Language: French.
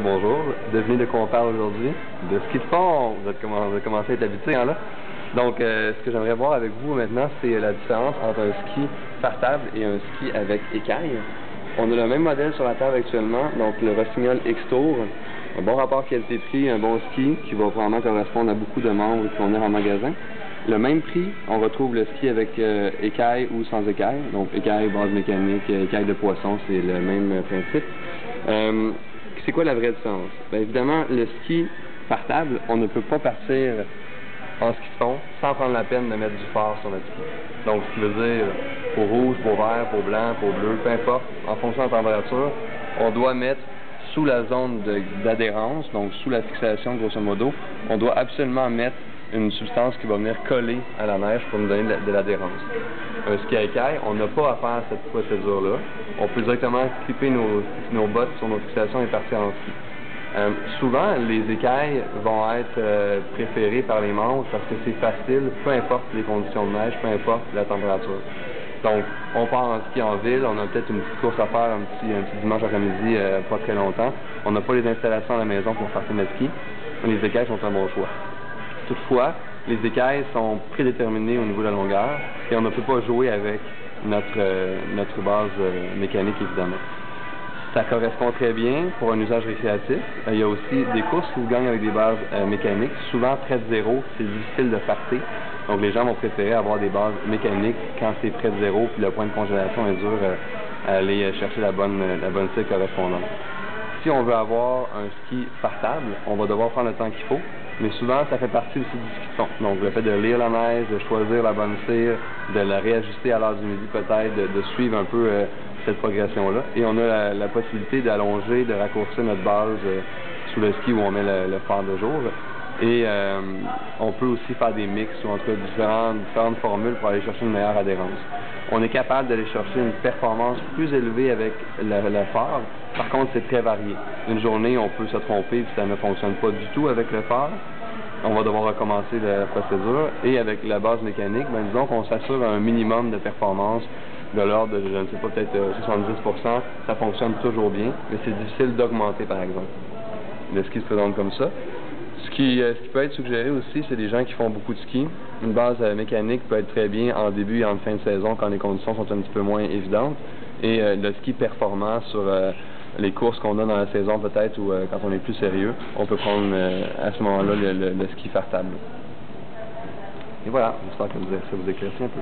Bonjour, devinez de quoi on parle aujourd'hui? De ski de fond, vous avez commencé à être habitué hein, là. Donc, ce que j'aimerais voir avec vous maintenant, c'est la différence entre un ski par table et un ski avec écaille. On a le même modèle sur la table actuellement, donc le Rossignol X-Tour. Un bon rapport qualité-prix, un bon ski qui va probablement correspondre à beaucoup de membres qui vont venir en magasin. Le même prix, on retrouve le ski avec écaille ou sans écaille. Donc, écaille, base mécanique, écaille de poisson, c'est le même principe. C'est quoi la vraie différence? Bien évidemment, le ski par table, on ne peut pas partir en ski de fond sans prendre la peine de mettre du phare sur notre ski. Donc, ce qui veut dire peau rouge, peau vert, peau blanc, peau bleue, peu importe, en fonction de la température, on doit mettre sous la zone d'adhérence, donc sous la fixation grosso modo, on doit absolument mettre une substance qui va venir coller à la neige pour nous donner de l'adhérence. Un ski à écaille, on n'a pas à faire cette procédure-là. On peut directement clipper nos bottes sur nos fixations et partir en ski. Souvent, les écailles vont être préférées par les membres parce que c'est facile, peu importe les conditions de neige, peu importe la température. Donc, on part en ski en ville, on a peut-être une petite course à faire un petit dimanche après-midi, pas très longtemps. On n'a pas les installations à la maison pour faire notre ski. Les écailles sont un bon choix. Toutefois, les écailles sont prédéterminées au niveau de la longueur et on ne peut pas jouer avec notre base mécanique, évidemment. Ça correspond très bien pour un usage récréatif. Il y a aussi des courses qui vous gagnent avec des bases mécaniques. Souvent, près de zéro, c'est difficile de farter. Donc, les gens vont préférer avoir des bases mécaniques quand c'est près de zéro puis le point de congélation est dur à aller chercher la bonne cible correspondante. Si on veut avoir un ski par table, on va devoir prendre le temps qu'il faut, mais souvent, ça fait partie aussi du ski de fond. Donc, le fait de lire la neige, de choisir la bonne cire, de la réajuster à l'heure du midi peut-être, de suivre un peu cette progression-là. Et on a la possibilité d'allonger, de raccourcir notre base sous le ski où on met le phare de jour. Et on peut aussi faire des mix ou en tout cas différentes formules pour aller chercher une meilleure adhérence. On est capable d'aller chercher une performance plus élevée avec le phare. Par contre, c'est très varié. Une journée, on peut se tromper et ça ne fonctionne pas du tout avec le phare. On va devoir recommencer la procédure. Et avec la base mécanique, bien, disons qu'on s'assure un minimum de performance de l'ordre de, je ne sais pas, peut-être 70%. Ça fonctionne toujours bien, mais c'est difficile d'augmenter, par exemple. Le ski se présente comme ça. Ce qui peut être suggéré aussi, c'est des gens qui font beaucoup de ski. Une base mécanique peut être très bien en début et en fin de saison quand les conditions sont un petit peu moins évidentes. Et le ski performant sur les courses qu'on a dans la saison peut-être ou quand on est plus sérieux, on peut prendre à ce moment-là le ski par table. Et voilà, j'espère que ça vous éclaircit un peu.